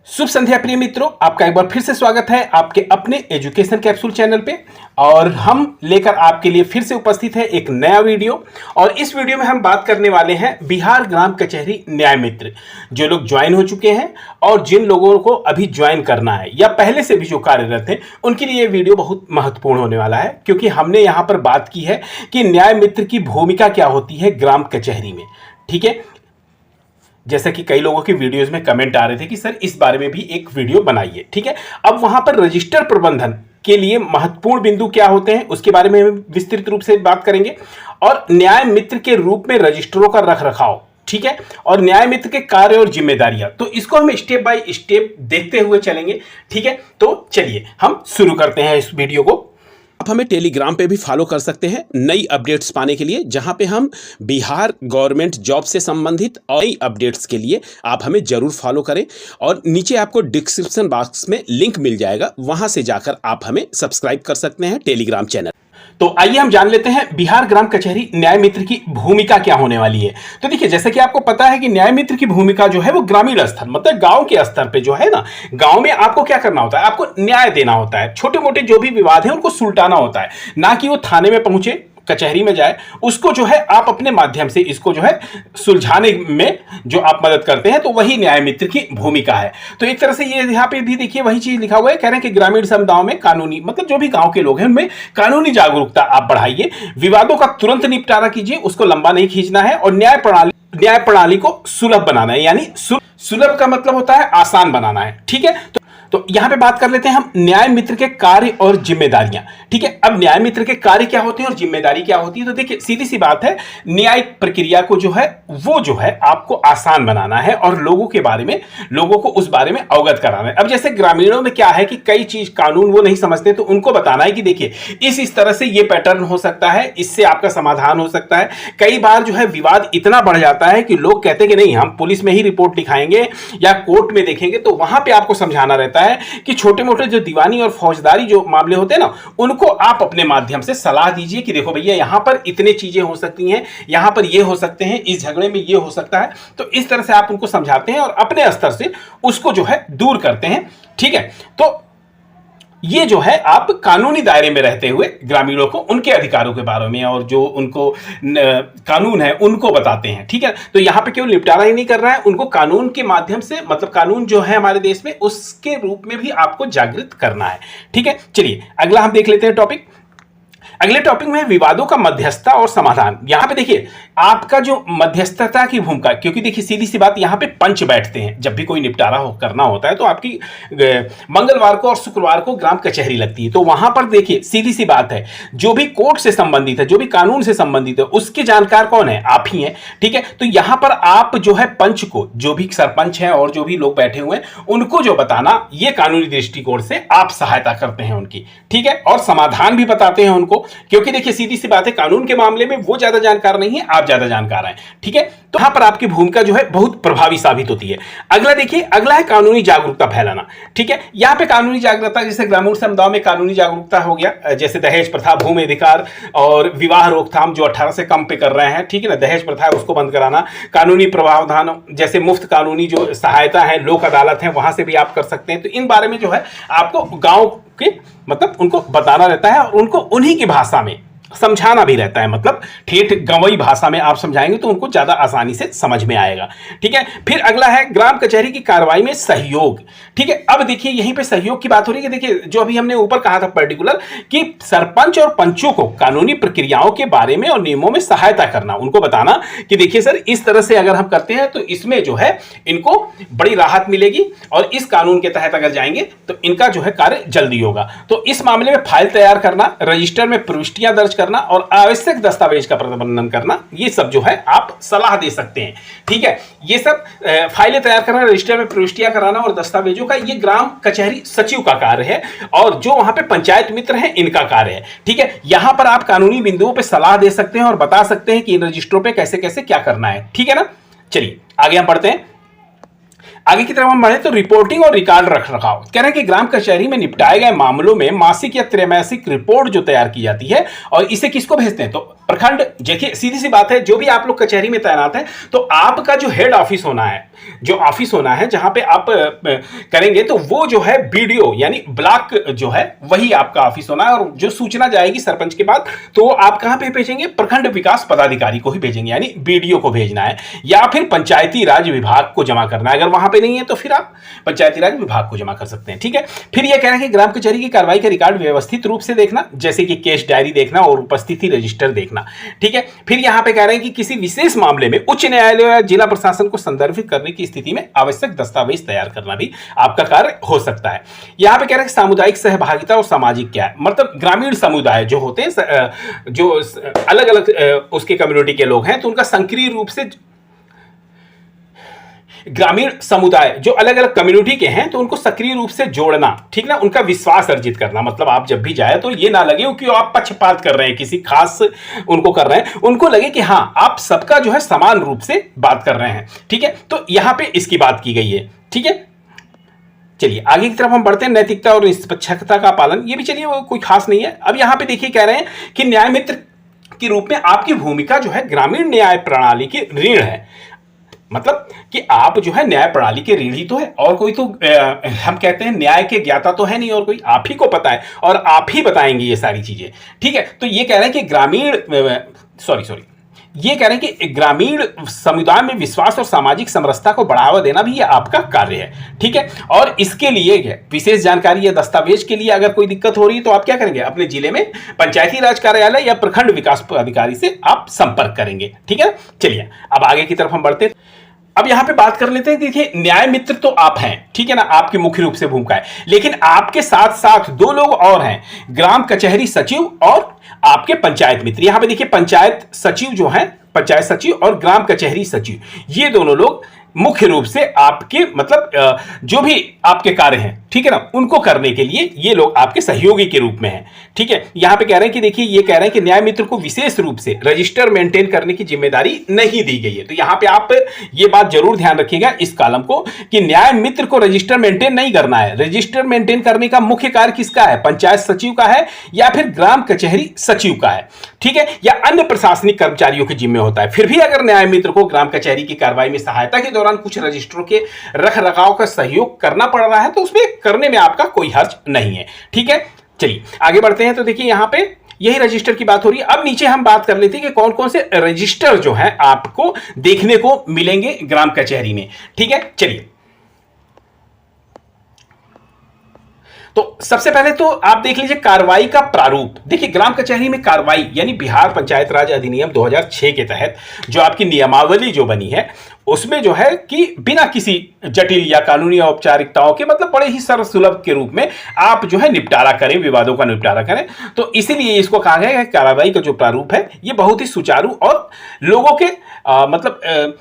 शुभ संध्या प्रिय मित्रों, आपका एक बार फिर से स्वागत है आपके अपने एजुकेशन कैप्सूल चैनल पे। और हम लेकर आपके लिए फिर से उपस्थित है एक नया वीडियो। और इस वीडियो में हम बात करने वाले हैं बिहार ग्राम कचहरी न्याय मित्र। जो लोग ज्वाइन हो चुके हैं और जिन लोगों को अभी ज्वाइन करना है या पहले से भी जो कार्यरत हैं, उनके लिए ये वीडियो बहुत महत्वपूर्ण होने वाला है, क्योंकि हमने यहाँ पर बात की है कि न्याय मित्र की भूमिका क्या होती है ग्राम कचहरी में। ठीक है, जैसा कि कई लोगों के वीडियोस में कमेंट आ रहे थे कि सर इस बारे में भी एक वीडियो बनाइए। ठीक है, अब वहां पर रजिस्टर प्रबंधन के लिए महत्वपूर्ण बिंदु क्या होते हैं उसके बारे में हम विस्तृत रूप से बात करेंगे। और न्याय मित्र के रूप में रजिस्टरों का रख रखाव, ठीक है, और न्याय मित्र के कार्य और जिम्मेदारियां, तो इसको हम स्टेप बाय स्टेप देखते हुए चलेंगे। ठीक है, तो चलिए हम शुरू करते हैं इस वीडियो को। आप हमें टेलीग्राम पे भी फॉलो कर सकते हैं नई अपडेट्स पाने के लिए, जहां पे हम बिहार गवर्नमेंट जॉब से संबंधित और नई अपडेट्स के लिए आप हमें जरूर फॉलो करें। और नीचे आपको डिस्क्रिप्शन बॉक्स में लिंक मिल जाएगा, वहां से जाकर आप हमें सब्सक्राइब कर सकते हैं टेलीग्राम चैनल। तो आइए हम जान लेते हैं बिहार ग्राम कचहरी न्याय मित्र की भूमिका क्या होने वाली है। तो देखिए, जैसे कि आपको पता है कि न्याय मित्र की भूमिका जो है वो ग्रामीण स्तर मतलब गांव के स्तर पे जो है ना, गांव में आपको क्या करना होता है, आपको न्याय देना होता है। छोटे मोटे जो भी विवाद है उनको सुलटाना होता है, ना कि वो थाने में पहुंचे, कचहरी में जाए। उसको जो है आप अपने माध्यम से इसको जो है सुलझाने में जो आप मदद करते हैं, तो वही न्याय मित्र की भूमिका है। तो एक तरह से ये यहाँ पे भी देखिए वही चीज लिखा हुआ है, कह रहे हैं कि ग्रामीण समुदायों में कानूनी मतलब जो भी गांव के लोग हैं उनमें कानूनी जागरूकता आप बढ़ाइए, विवादों का तुरंत निपटारा कीजिए, उसको लंबा नहीं खींचना है, और न्याय प्रणाली को सुलभ बनाना है। यानी सुलभ का मतलब होता है आसान बनाना है। ठीक है, तो यहां पे बात कर लेते हैं हम न्याय मित्र के कार्य और जिम्मेदारियां। ठीक है, अब न्याय मित्र के कार्य क्या होते हैं और जिम्मेदारी क्या होती है, तो देखिए सीधी सी बात है, न्यायिक प्रक्रिया को जो है वो जो है आपको आसान बनाना है और लोगों को उस बारे में अवगत कराना है। अब जैसे ग्रामीणों में क्या है कि कई चीज कानून वो नहीं समझते, तो उनको बताना है कि देखिए इस तरह से ये पैटर्न हो सकता है, इससे आपका समाधान हो सकता है। कई बार जो है विवाद इतना बढ़ जाता है कि लोग कहते हैं कि नहीं, हम पुलिस में ही रिपोर्ट लिखाएंगे या कोर्ट में देखेंगे। तो वहां पर आपको समझाना रहता है कि छोटे मोटे जो दीवानी और फौजदारी जो मामले होते हैं ना, उनको आप अपने माध्यम से सलाह दीजिए कि देखो भैया यहां पर इतने चीजें हो सकती हैं, यहां पर ये हो सकते हैं, इस झगड़े में ये हो सकता है। तो इस तरह से आप उनको समझाते हैं और अपने स्तर से उसको जो है दूर करते हैं। ठीक है, तो ये जो है आप कानूनी दायरे में रहते हुए ग्रामीणों को उनके अधिकारों के बारे में और जो उनको कानून है उनको बताते हैं। ठीक है, तो यहां पे केवल निपटारा ही नहीं कर रहा है, उनको कानून के माध्यम से मतलब कानून जो है हमारे देश में उसके रूप में भी आपको जागृत करना है। ठीक है, चलिए अगला हम देख लेते हैं टॉपिक। अगले टॉपिक में विवादों का मध्यस्थता और समाधान। यहां पे देखिए आपका जो मध्यस्थता की भूमिका, क्योंकि देखिए सीधी सी बात, यहां पे पंच बैठते हैं जब भी कोई निपटारा करना होता है, तो आपकी मंगलवार को और शुक्रवार को ग्राम कचहरी लगती है। तो वहां पर देखिए सीधी सी बात है, जो भी कोर्ट से संबंधित है, जो भी कानून से संबंधित है, उसके जानकार कौन है, आप ही हैं। ठीक है, तो यहां पर आप जो है पंच को, जो भी सरपंच है और जो भी लोग बैठे हुए हैं, उनको जो बताना, ये कानूनी दृष्टिकोण से आप सहायता करते हैं उनकी। ठीक है, और समाधान भी बताते हैं उनको, क्योंकि देखिए सीधी सी बात है, कानून के मामले में वो ज्यादा जानकार नहीं है, आप ज्यादा जानकार हैं। ठीक है, तो यहां पर आपकी भूमिका जो है बहुत प्रभावी साबित होती है। अगला देखिए, अगला है कानूनी जागरूकता फैलाना। ठीक है, यहां पे कानूनी जागरूकता, जैसे ग्रामीण समुदायों में कानूनी जागरूकता हो गया, जैसे दहेज प्रथा, भूमि अधिकार और विवाह रोकथाम जो 18 से कम पे कर रहे हैं। ठीक है ना, दहेज प्रथा है उसको बंद कराना, कानूनी प्रावधान जैसे मुफ्त कानूनी जो सहायता है, लोक अदालत है, वहां से भी आप कर सकते हैं। तो इन बारे में जो है आपको गांव के मतलब उनको बताना रहता है और उनको उन्हीं की भाषा में समझाना भी रहता है, मतलब ठेठ गंवई भाषा में आप समझाएंगे तो उनको ज्यादा आसानी से समझ में आएगा। ठीक है, फिर अगला है ग्राम कचहरी की कार्रवाई में सहयोग। ठीक है, अब देखिए यहीं पे सहयोग की बात हो रही है। देखिए जो अभी हमने ऊपर कहा था पर्टिकुलर कि सरपंच और पंचों को कानूनी प्रक्रियाओं के बारे में और नियमों में सहायता करना, उनको बताना कि देखिए सर इस तरह से अगर हम करते हैं तो इसमें जो है इनको बड़ी राहत मिलेगी, और इस कानून के तहत अगर जाएंगे तो इनका जो है कार्य जल्दी होगा। तो इस मामले में फाइल तैयार करना, रजिस्टर में प्रविष्टियां दर्ज करना और आवश्यक दस्तावेज का प्रबंधन करना, ये सब जो है आप सलाह दे सकते हैं। ठीक है, ये सब फाइलें तैयार करना, रजिस्टर में प्रविष्टियां कराना और दस्तावेजों का, ये ग्राम कचहरी सचिव का कार्य है, और जो वहां पे पंचायत मित्र हैं इनका कार्य है। ठीक है, यहां पर आप कानूनी बिंदुओं पे सलाह दे सकते हैं और बता सकते हैं कि इन रजिस्टरों पे कैसे कैसे क्या करना है। ठीक है ना, चलिए आगे हम बढ़ते हैं। आगे की तरफ हम बढ़े तो रिपोर्टिंग और रिकॉर्ड रख रखाव कह रहे हैं कि ग्राम कचहरी में निपटाए गए मामलों में मासिक या त्रैमासिक रिपोर्ट जो तैयार की जाती है और इसे किसको भेजते हैं, तो प्रखंड। देखिए सीधी सी बात है, जो भी आप लोग कचहरी में तैनात हैं तो आपका जो हेड ऑफिस होना है, जो ऑफिस होना है जहां पे आप करेंगे, तो वो जो है बीडीओ यानी ब्लॉक जो है वही आपका ऑफिस होना है। और जो सूचना जाएगी सरपंच के बाद तो वो आप कहां पे भेजेंगे, प्रखंड विकास पदाधिकारी को ही भेजेंगे, यानी बीडीओ को भेजना है या फिर पंचायती राज विभाग को जमा करना है। अगर वहां पे नहीं है तो फिर आप पंचायती राज विभाग को जमा कर सकते हैं। ठीक है, फिर यह कह रहे हैं कि ग्राम कचहरी की कार्रवाई का रिकॉर्ड व्यवस्थित रूप से देखना, जैसे कि केस डायरी देखना और उपस्थिति रजिस्टर देखना। ठीक है, फिर यहां पे कह रहे हैं कि किसी विशेष मामले में उच्च न्यायालय या जिला प्रशासन को संदर्भित करने की स्थिति में आवश्यक दस्तावेज तैयार करना भी आपका कार्य हो सकता है। यहां पे कह रहे हैं सामुदायिक सहभागिता और सामाजिक क्या है, मतलब ग्रामीण समुदाय जो होते हैं, जो अलग अलग उसके कम्युनिटी के लोग हैं, तो उनका सक्रिय रूप से, ग्रामीण समुदाय जो अलग अलग कम्युनिटी के हैं तो उनको सक्रिय रूप से जोड़ना, ठीक ना, उनका विश्वास अर्जित करना। मतलब आप जब भी जाए तो ये ना लगे कि आप पक्षपात कर रहे हैं, किसी खास उनको कर रहे हैं, उनको लगे कि हाँ आप सबका जो है समान रूप से बात कर रहे हैं। ठीक है, तो यहां पे इसकी बात की गई है। ठीक है, चलिए आगे की तरफ हम बढ़ते हैं। नैतिकता और निष्पक्षता का पालन, ये भी चलिए वो कोई खास नहीं है। अब यहां पे देखिए कह रहे हैं कि न्याय मित्र के रूप में आपकी भूमिका जो है ग्रामीण न्याय प्रणाली की रीढ़ है। मतलब कि आप जो है न्याय प्रणाली के रीढ़ ही तो है, और कोई तो हम कहते हैं न्याय के ज्ञाता तो है नहीं, और कोई, आप ही को पता है और आप ही बताएंगे ये सारी चीजें। ठीक है, तो ये कह रहे हैं कि ये कह रहे हैं कि ग्रामीण समुदाय में विश्वास और सामाजिक समरसता को बढ़ावा देना भी ये आपका कार्य है। ठीक है, और इसके लिए विशेष जानकारी या दस्तावेज के लिए अगर कोई दिक्कत हो रही है तो आप क्या करेंगे, अपने जिले में पंचायती राज कार्यालय या प्रखंड विकास अधिकारी से आप संपर्क करेंगे। ठीक है, चलिए अब आगे की तरफ हम बढ़ते। अब यहां पे बात कर लेते हैं। देखिए न्याय मित्र तो आप हैं, ठीक है ना, आपकी मुख्य रूप से भूमिका है, लेकिन आपके साथ साथ दो लोग और हैं, ग्राम कचहरी सचिव और आपके पंचायत मित्र। यहां पे देखिए पंचायत सचिव जो हैं, पंचायत सचिव और ग्राम कचहरी सचिव, ये दोनों लोग मुख्य रूप से आपके मतलब जो भी आपके कार्य हैं, ठीक है ना, उनको करने के लिए ये लोग आपके सहयोगी के रूप में हैं। ठीक है, यहां पे कह रहे हैं कि देखिए ये कह रहे हैं कि न्याय मित्र को विशेष रूप से रजिस्टर मेंटेन करने की जिम्मेदारी नहीं दी गई है। तो यहां पे आप ये बात जरूर ध्यान रखिएगा इस कॉलम को, कि न्याय मित्र को रजिस्टर मेंटेन नहीं करना है। रजिस्टर मेंटेन करने का मुख्य कार्य किसका है, पंचायत सचिव का है या फिर ग्राम कचहरी सचिव का है, ठीक है, या अन्य प्रशासनिक कर्मचारियों के जिम्मे होता है। फिर भी अगर न्याय मित्र को ग्राम कचहरी की कार्रवाई में सहायता के दौरान कुछ रजिस्टरों के रख रखाव का सहयोग करना पड़ रहा है तो उसमें करने में आपका कोई हर्ज नहीं है। ठीक है, चलिए आगे बढ़ते हैं। तो देखिए यहां पे यही रजिस्टर की बात हो रही है। अब नीचे हम बात कर लेते हैं कि कौन कौन से रजिस्टर जो है आपको देखने को मिलेंगे ग्राम कचहरी में। ठीक है, चलिए तो सबसे पहले तो आप देख लीजिए कार्रवाई का प्रारूप। देखिए ग्राम कचहरी में कार्रवाई यानी बिहार पंचायत राज अधिनियम 2006 के तहत जो आपकी नियमावली जो बनी है उसमें जो है कि बिना किसी जटिल या कानूनी औपचारिकताओं के, मतलब बड़े ही सरल सुलभ के रूप में आप जो है निपटारा करें, विवादों का निपटारा करें। तो इसीलिए इसको कहा गया है कि कार्रवाई का जो प्रारूप है ये बहुत ही सुचारू और लोगों के मतलब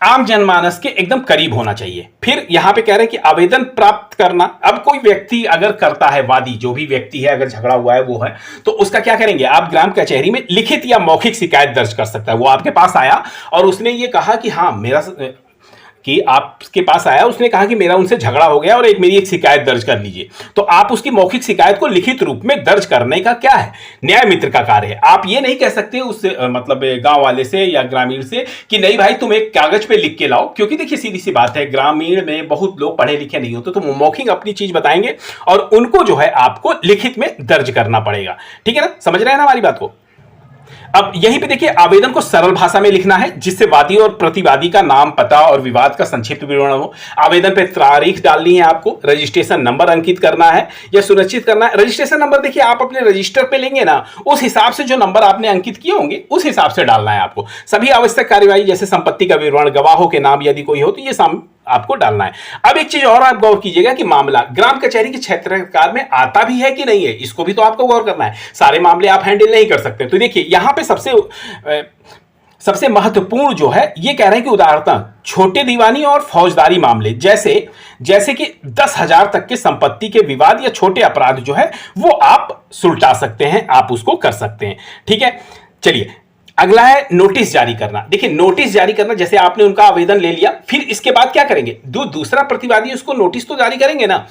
आम जनमानस के एकदम करीब होना चाहिए। फिर यहां पे कह रहे हैं कि आवेदन प्राप्त करना। अब कोई व्यक्ति अगर करता है, वादी जो भी व्यक्ति है, अगर झगड़ा हुआ है वो है, तो उसका क्या करेंगे, आप ग्राम कचहरी में लिखित या मौखिक शिकायत दर्ज कर सकता है। वो आपके पास आया और उसने ये कहा कि हाँ मेरा, कि आपके पास आया, उसने कहा कि मेरा उनसे झगड़ा हो गया और मेरी एक शिकायत दर्ज कर लीजिए, तो आप उसकी मौखिक शिकायत को लिखित रूप में दर्ज करने का क्या है, न्याय मित्र का कार्य है। आप ये नहीं कह सकते उस मतलब गांव वाले से या ग्रामीण से कि नहीं भाई तुम एक कागज पे लिख के लाओ, क्योंकि देखिए सीधी सी बात है, ग्रामीण में बहुत लोग पढ़े लिखे नहीं होते, तो वो मौखिक अपनी चीज बताएंगे और उनको जो है आपको लिखित में दर्ज करना पड़ेगा। ठीक है ना, समझ रहे हैं ना हमारी बात को। अब यहीं पे देखिए आवेदन को सरल भाषा में लिखना है जिससे वादी और प्रतिवादी का नाम, पता और विवाद का संक्षिप्त विवरण हो। आवेदन पे तारीख डालनी है आपको, रजिस्ट्रेशन नंबर अंकित करना है या सुनिश्चित करना है। रजिस्ट्रेशन नंबर देखिए आप अपने रजिस्टर पे लेंगे ना, उस हिसाब से जो नंबर आपने अंकित किए होंगे उस हिसाब से डालना है आपको। सभी आवश्यक कार्यवाही जैसे संपत्ति का विवरण, गवाहों के नाम यदि कोई हो तो ये आपको डालना है। अब एक चीज और आप गौर कीजिएगा कि मामला ग्राम कचहरी के क्षेत्राधिकार में आता भी है कि नहीं है, इसको भी तो आपको गौर करना है। सारे मामले आप हैंडल नहीं कर सकते। तो देखिए यहां पे सबसे महत्वपूर्ण जो है ये कह रहे हैं कि उदाहरणतः छोटे दीवानी और फौजदारी मामले जैसे कि 10,000 तक के संपत्ति के विवाद या छोटे अपराध जो है वो आप सुलटा सकते हैं, आप उसको कर सकते हैं। ठीक है, चलिए अगला है नोटिस जारी करना। देखिए नोटिस जारी करना, जैसे आपने उनका आवेदन ले लिया, फिर इसके बाद क्या करेंगे, दूसरा प्रतिवादी उसको नोटिस तो जारी करेंगे ना।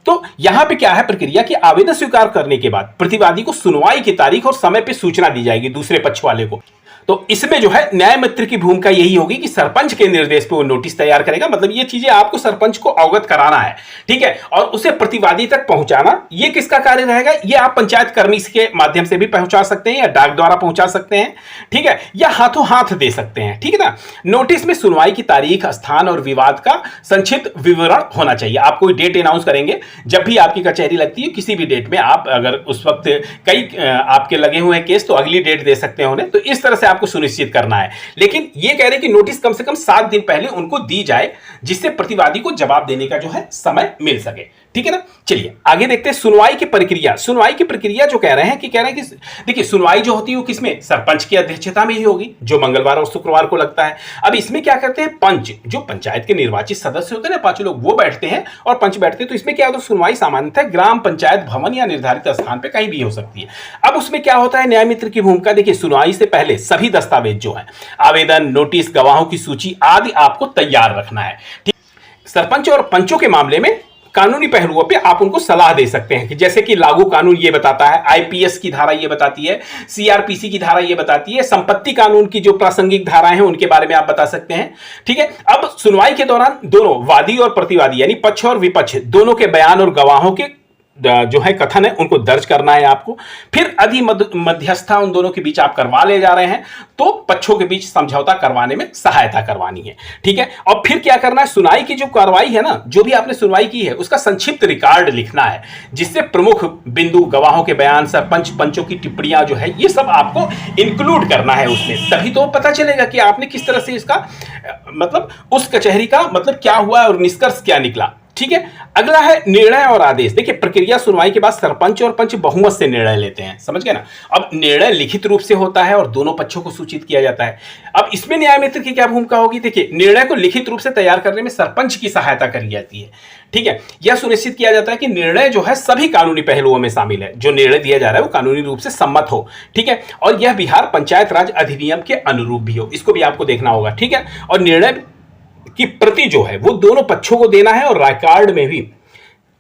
तो यहां पे क्या है प्रक्रिया कि आवेदन स्वीकार करने के बाद प्रतिवादी को सुनवाई की तारीख और समय पे सूचना दी जाएगी दूसरे पक्ष वाले को। तो इसमें जो है न्याय मित्र की भूमिका यही होगी कि सरपंच के निर्देश पे वो नोटिस तैयार करेगा। मतलब ये चीजें आपको सरपंच को अवगत कराना है, ठीक है, और उसे प्रतिवादी तक पहुंचाना, ये किसका कार्य रहेगा, ये आप पंचायत कर्मी के माध्यम से भी पहुंचा सकते हैं या डाक द्वारा पहुंचा सकते हैं, ठीक है, या हाथों हाथ दे सकते हैं, ठीक है ना। नोटिस में सुनवाई की तारीख, स्थान और विवाद का संक्षिप्त विवरण होना चाहिए। आप कोई डेट अनाउंस करेंगे, जब भी आपकी कचहरी लगती है किसी भी डेट में, आप अगर उस वक्त कई आपके लगे हुए हैं केस, तो अगली डेट दे सकते हैं उन्हें। तो इस तरह से आपको सुनिश्चित करना है। लेकिन ये कह रहे हैं कि नोटिस कम से कम 7 दिन पहले उनको दी जाए, जिससे प्रतिवादी को जवाब देने का जो है समय मिल सके, ठीक है ना। चलिए आगे देखते हैं सुनवाई की प्रक्रिया। सुनवाई की प्रक्रिया जो कह रहे हैं कि देखिए सुनवाई जो होती है वो किसमें, सरपंच की अध्यक्षता में ही होगी, जो मंगलवार और शुक्रवार को लगता है। अब इसमें क्या करते हैं, पंच, जो पंचायत के निर्वाचित सदस्य होते हैं ना, 5 लोग, वो बैठते हैं और पंच बैठते हैं। तो इसमें क्या होता है, सुनवाई सामान्यतः ग्राम पंचायत भवन या निर्धारित स्थान पर कहीं भी हो सकती है। अब उसमें क्या होता है, न्याय मित्र की भूमिका। देखिए सुनवाई से पहले सभी दस्तावेज जो है, आवेदन, नोटिस, गवाहों की सूची आदि आपको तैयार रखना है, ठीक। सरपंच और पंचों के मामले में कानूनी पहलुओं पे आप उनको सलाह दे सकते हैं कि जैसे कि लागू कानून ये बताता है, आईपीएस की धारा ये बताती है, सीआरपीसी की धारा ये बताती है, संपत्ति कानून की जो प्रासंगिक धाराएं हैं उनके बारे में आप बता सकते हैं, ठीक है। अब सुनवाई के दौरान दोनों वादी और प्रतिवादी यानी पक्ष और विपक्ष दोनों के बयान और गवाहों के जो है कथन है उनको दर्ज करना है आपको। फिर मध्यस्थता उन दोनों के बीच आप करवा ले जा रहे हैं, तो पक्षों के बीच समझौता करवाने में सहायता करवानी है, ठीक है। और फिर क्या करना है, सुनवाई की जो कार्रवाई है ना, जो भी आपने सुनवाई की है उसका संक्षिप्त रिकॉर्ड लिखना है, जिससे प्रमुख बिंदु, गवाहों के बयान, सरपंच पंचों की टिप्पणियां जो है, ये सब आपको इंक्लूड करना है उसमें। तभी तो पता चलेगा कि आपने किस तरह से इसका मतलब उस कचहरी का मतलब क्या हुआ और निष्कर्ष क्या निकला, ठीक है। अगला है निर्णय और आदेश। देखिए प्रक्रिया सुनवाई के बाद सरपंच और पंच बहुमत से निर्णय लेते हैं, समझ गए ना। अब निर्णय लिखित रूप से होता है और दोनों पक्षों को सूचित किया जाता है। अब इसमें न्याय मित्र की क्या भूमिका होगी, देखिए निर्णय को लिखित रूप से तैयार करने में सरपंच की सहायता करी जाती है, ठीक है। यह सुनिश्चित किया जाता है कि निर्णय जो है सभी कानूनी पहलुओं में शामिल है, जो निर्णय दिया जा रहा है वो कानूनी रूप से सम्मत हो, ठीक है, और यह बिहार पंचायत राज अधिनियम के अनुरूप भी हो, इसको भी आपको देखना होगा, ठीक है। और निर्णय की प्रति जो है वो दोनों पक्षों को देना है और रिकॉर्ड में भी।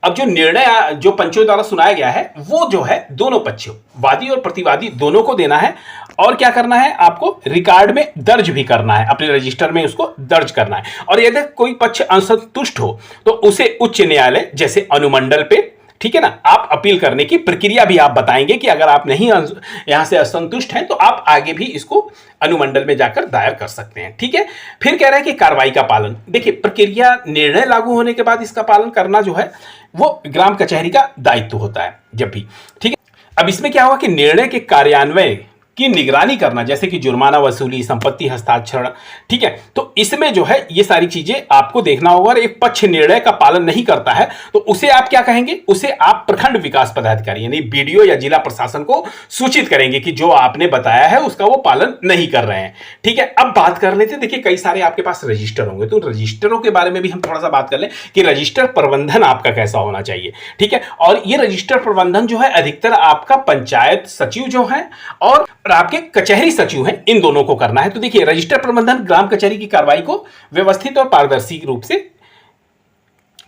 अब जो निर्णय जो पंचों द्वारा सुनाया गया है वो जो है दोनों पक्षों, वादी और प्रतिवादी दोनों को देना है, और क्या करना है, आपको रिकॉर्ड में दर्ज भी करना है, अपने रजिस्टर में उसको दर्ज करना है। और यदि कोई पक्ष असंतुष्ट हो तो उसे उच्च न्यायालय जैसे अनुमंडल पे, ठीक है ना, आप अपील करने की प्रक्रिया भी आप बताएंगे कि अगर आप नहीं यहां से असंतुष्ट हैं तो आप आगे भी इसको अनुमंडल में जाकर दायर कर सकते हैं, ठीक है। फिर कह रहे हैं कि कार्रवाई का पालन। देखिए प्रक्रिया निर्णय लागू होने के बाद इसका पालन करना जो है वो ग्राम कचहरी का दायित्व होता है जब भी, ठीक है। अब इसमें क्या होगा कि निर्णय के कार्यान्वयन की निगरानी करना, जैसे कि जुर्माना वसूली, संपत्ति हस्ताक्षर, ठीक है। तो इसमें जो है ये सारी चीजें आपको देखना होगा। और एक पक्ष निर्णय का पालन नहीं करता है तो उसे आप क्या कहेंगे, उसे आप प्रखंड विकास पदाधिकारी यानी बीडीओ या जिला प्रशासन को सूचित करेंगे कि जो आपने बताया है उसका वो पालन नहीं कर रहे हैं, ठीक है। अब बात कर लेते हैं, देखिए कई सारे आपके पास रजिस्टर होंगे, तो रजिस्टरों के बारे में भी हम थोड़ा सा बात कर लें कि रजिस्टर प्रबंधन आपका कैसा होना चाहिए, ठीक है। और ये रजिस्टर प्रबंधन जो है अधिकतर आपका पंचायत सचिव जो है और आपके कचहरी सचिव हैं, इन दोनों को करना है। तो देखिए रजिस्टर प्रबंधन ग्राम कचहरी की कार्रवाई को व्यवस्थित और पारदर्शी रूप से।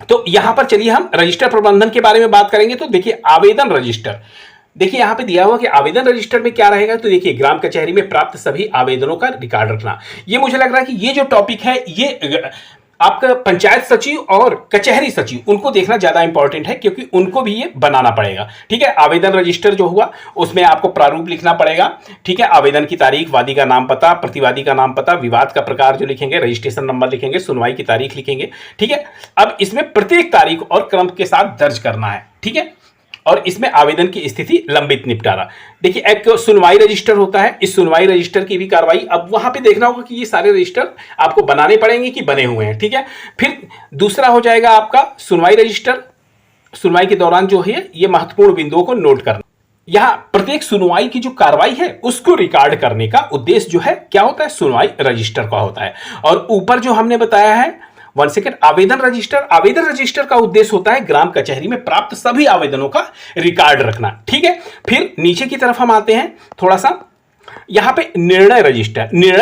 तो यहां पर चलिए हम रजिस्टर प्रबंधन के बारे में बात करेंगे। तो देखिए आवेदन रजिस्टर, देखिए यहां पे दिया हुआ कि आवेदन रजिस्टर में क्या रहेगा। तो देखिए ग्राम कचहरी में प्राप्त सभी आवेदनों का रिकॉर्ड रखना। ये मुझे लग रहा है कि ये जो टॉपिक है ये आपका पंचायत सचिव और कचहरी सचिव उनको देखना ज्यादा इंपॉर्टेंट है, क्योंकि उनको भी ये बनाना पड़ेगा, ठीक है। आवेदन रजिस्टर जो हुआ उसमें आपको प्रारूप लिखना पड़ेगा, ठीक है। आवेदन की तारीख, वादी का नाम पता, प्रतिवादी का नाम पता, विवाद का प्रकार जो लिखेंगे, रजिस्ट्रेशन नंबर लिखेंगे, सुनवाई की तारीख लिखेंगे, ठीक है। अब इसमें प्रत्येक तारीख और क्रम के साथ दर्ज करना है, ठीक है। और इसमें आवेदन की स्थिति, लंबित निपटारा। देखिए एक सुनवाई रजिस्टर होता है, इस सुनवाई रजिस्टर की भी कार्रवाई। अब वहां पे देखना होगा कि ये सारे रजिस्टर आपको बनाने पड़ेंगे कि बने हुए हैं, ठीक है। फिर दूसरा हो जाएगा आपका सुनवाई रजिस्टर। सुनवाई के दौरान जो है ये महत्वपूर्ण बिंदुओं को नोट करना। यहां प्रत्येक सुनवाई की जो कार्रवाई है उसको रिकॉर्ड करने का उद्देश्य जो है क्या होता है, सुनवाई रजिस्टर का होता है। और ऊपर जो हमने बताया है वन सेकेंड, आवेदन रजिस्टर, आवेदन रजिस्टर का उद्देश्य होता है ग्राम कचहरी में प्राप्त सभी आवेदनों का रिकॉर्ड रखना, ठीक है। फिर नीचे की तरफ हम आते हैं थोड़ा सा, यहाँ पे निर्णय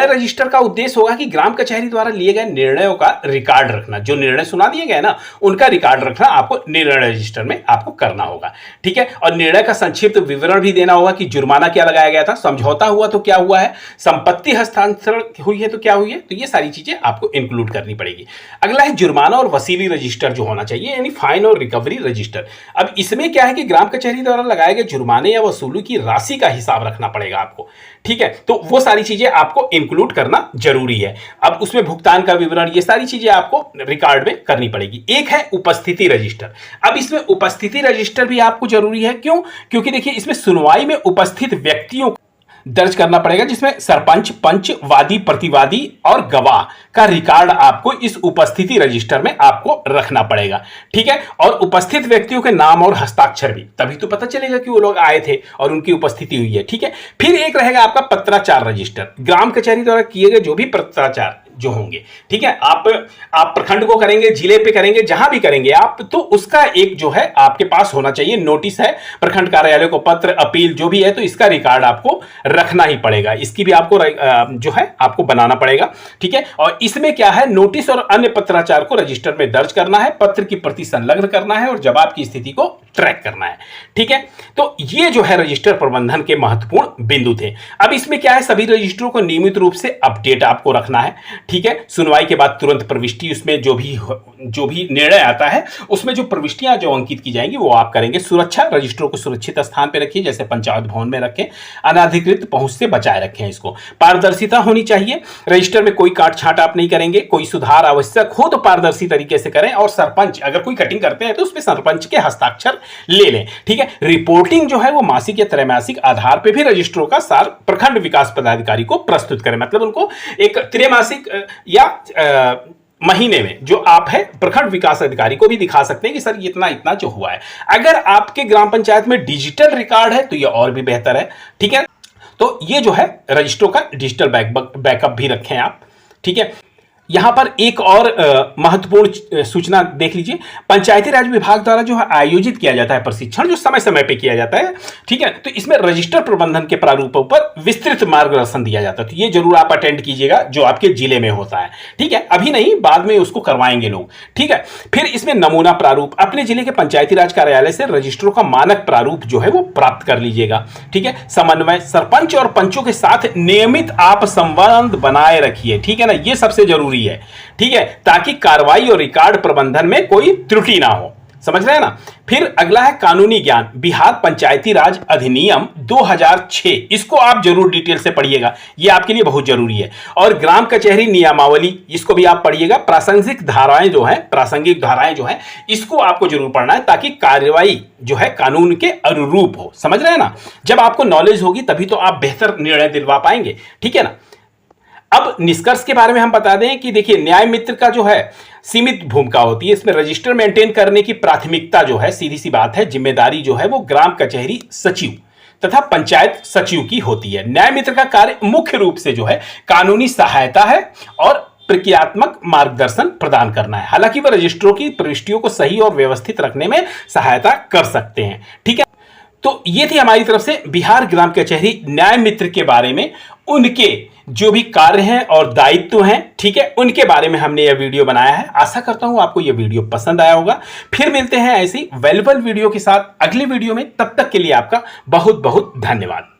रजिस्टर का उद्देश्य होगा कि ग्राम कचहरी द्वारा लिए गए निर्णयों का रिकॉर्ड रखना। जो निर्णय सुना दिए गए ना, उनका रिकॉर्ड रखना आपको निर्णय रजिस्टर में आपको करना होगा। ठीक है, और निर्णय का संक्षिप्त विवरण भी देना होगा कि जुर्माना क्या लगाया गया था, समझौता हुआ तो क्या हुआ है, संपत्ति हस्तांतरण हुई है तो क्या हुई है, तो ये सारी चीजें आपको इंक्लूड करनी पड़ेगी। अगला है जुर्माना और वसूली रजिस्टर जो होना चाहिए, यानी फाइन और रिकवरी रजिस्टर। अब इसमें क्या है कि ग्राम कचहरी द्वारा लगाए गए जुर्माने या वसूली की राशि का हिसाब रखना पड़ेगा आपको। ठीक है, तो वो सारी चीजें आपको इंक्लूड करना जरूरी है। अब उसमें भुगतान का विवरण, ये सारी चीजें आपको रिकॉर्ड में करनी पड़ेगी। एक है उपस्थिति रजिस्टर। अब इसमें उपस्थिति रजिस्टर भी आपको जरूरी है। क्यों? क्योंकि देखिए, इसमें सुनवाई में उपस्थित व्यक्तियों दर्ज करना पड़ेगा, जिसमें सरपंच, पंच, वादी, प्रतिवादी और गवाह का रिकॉर्ड आपको इस उपस्थिति रजिस्टर में आपको रखना पड़ेगा। ठीक है, और उपस्थित व्यक्तियों के नाम और हस्ताक्षर भी, तभी तो पता चलेगा कि वो लोग आए थे और उनकी उपस्थिति हुई है। ठीक है, फिर एक रहेगा आपका पत्राचार रजिस्टर। ग्राम कचहरी द्वारा किए गए जो भी पत्राचार जो होंगे, ठीक है, आप प्रखंड को करेंगे, जिले पे करेंगे, जहां भी करेंगे आप, तो उसका एक जो है आपके पास होना चाहिए, नोटिस है प्रखंड कार्यालय को, पत्र, अपील जो भी है, तो इसका रिकॉर्ड आपको रखना ही पड़ेगा। इसकी भी आपको जो है आपको बनाना पड़ेगा। ठीक है, और इसमें क्या है, नोटिस और अन्य पत्राचार को रजिस्टर में दर्ज करना है, पत्र की प्रति संलग्न करना है और जवाब की स्थिति को ट्रैक करना है। ठीक है, तो ये जो है रजिस्टर प्रबंधन के महत्वपूर्ण बिंदु थे। अब इसमें क्या है, सभी रजिस्टरों को नियमित रूप से अपडेट आपको रखना है। ठीक है, सुनवाई के बाद तुरंत प्रविष्टि, उसमें जो भी निर्णय आता है उसमें जो प्रविष्टियां जो अंकित की जाएंगी वो आप करेंगे। सुरक्षा, रजिस्टरों को सुरक्षित स्थान पर रखिए, जैसे पंचायत भवन में रखें, अनाधिकृत पहुंच से बचाए रखें इसको। पारदर्शिता होनी चाहिए, रजिस्टर में कोई काट छांट आप नहीं करेंगे, कोई सुधार आवश्यक हो तो पारदर्शी तरीके से करें, और सरपंच अगर कोई कटिंग करते हैं तो उसमें सरपंच के हस्ताक्षर ले लें। ठीक है, रिपोर्टिंग जो है वो मासिक या त्रैमासिक आधार पे भी रजिस्ट्रों का सार प्रखंड विकास पदाधिकारी को प्रस्तुत करें। मतलब उनको एक त्रैमासिक या महीने में जो आप है प्रखंड विकास अधिकारी को भी दिखा सकते हैं कि सर इतना इतना जो हुआ है। अगर आपके ग्राम पंचायत में डिजिटल रिकॉर्ड है तो ये और भी बेहतर है। ठीक है, तो ये जो है रजिस्ट्रों का डिजिटल बैकअप भी रखें आप। ठीक है, यहां पर एक और महत्वपूर्ण सूचना देख लीजिए। पंचायती राज विभाग द्वारा जो है आयोजित किया जाता है प्रशिक्षण, जो समय समय पे किया जाता है। ठीक है, तो इसमें रजिस्टर प्रबंधन के प्रारूपों पर विस्तृत मार्गदर्शन दिया जाता है, तो ये जरूर आप अटेंड कीजिएगा जो आपके जिले में होता है। ठीक है, अभी नहीं, बाद में उसको करवाएंगे लोग। ठीक है, फिर इसमें नमूना प्रारूप, अपने जिले के पंचायती राज कार्यालय से रजिस्टरों का मानक प्रारूप जो है वो प्राप्त कर लीजिएगा। ठीक है, समन्वय, सरपंच और पंचों के साथ नियमित आप संबंध बनाए रखिए। ठीक है ना, ये सबसे जरूरी है। ठीक है, ताकि कार्रवाई और रिकॉर्ड प्रबंधन में कोई त्रुटि ना हो। समझ रहे हैं ना। फिर अगला है कानूनी ज्ञान, बिहार पंचायती राज अधिनियम 2006, इसको आप जरूर डिटेल से पढ़िएगा, ये आपके लिए बहुत जरूरी है। और ग्राम कचहरी नियमावली, इसको भी आप पढ़िएगा। प्रासंगिक धाराएं जो हैं इसको आपको जरूर पढ़ना है, ताकि कार्रवाई जो है कानून के अनुरूप हो। समझ रहे हैं ना। जब आपको नॉलेज होगी तभी तो आप बेहतर निर्णय दिलवा पाएंगे। ठीक है ना। अब निष्कर्ष के बारे में हम बता दें कि देखिए, न्याय मित्र का जो है सीमित भूमिका होती है। इसमें रजिस्टर मेंटेन करने की प्राथमिकता जो है, सीधी सी बात है, जिम्मेदारी जो है वो ग्राम कचहरी सचिव तथा पंचायत सचिव की होती है। न्याय मित्र का कार्य मुख्य रूप से जो है कानूनी सहायता है और प्रक्रियात्मक मार्गदर्शन प्रदान करना है। हालांकि वह रजिस्टरों की प्रविष्टियों को सही और व्यवस्थित रखने में सहायता कर सकते हैं। ठीक है, तो ये थी हमारी तरफ से बिहार ग्राम कचहरी न्याय मित्र के बारे में, उनके जो भी कार्य हैं और दायित्व हैं, ठीक है, उनके बारे में हमने यह वीडियो बनाया है। आशा करता हूं आपको यह वीडियो पसंद आया होगा। फिर मिलते हैं ऐसी वैल्यूएबल वीडियो के साथ अगली वीडियो में। तब तक के लिए आपका बहुत बहुत धन्यवाद।